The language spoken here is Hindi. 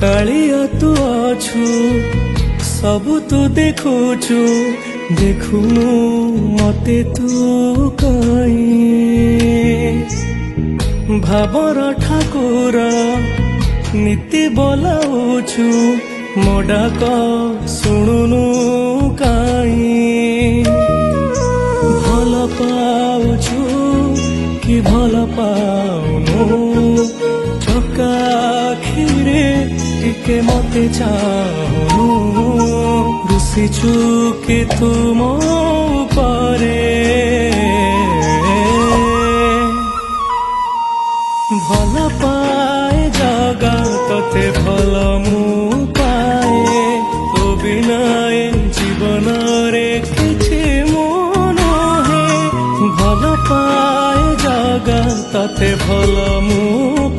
कालिया तू अछु सबु तू देखुचु देखुनु मते तू कहीं भावर ठाकुर नीति बोलाउछु मो डाक शुणुनु कहीं भल पाउछु कि भल पाउनु चका खीरे टिके मते चाहुनु रुसिछु कि तुम परे भल पाए जगा तते भल मु पाए तो बिनाए जीवन रे किछि मन है भल पाए जगा तते भल मु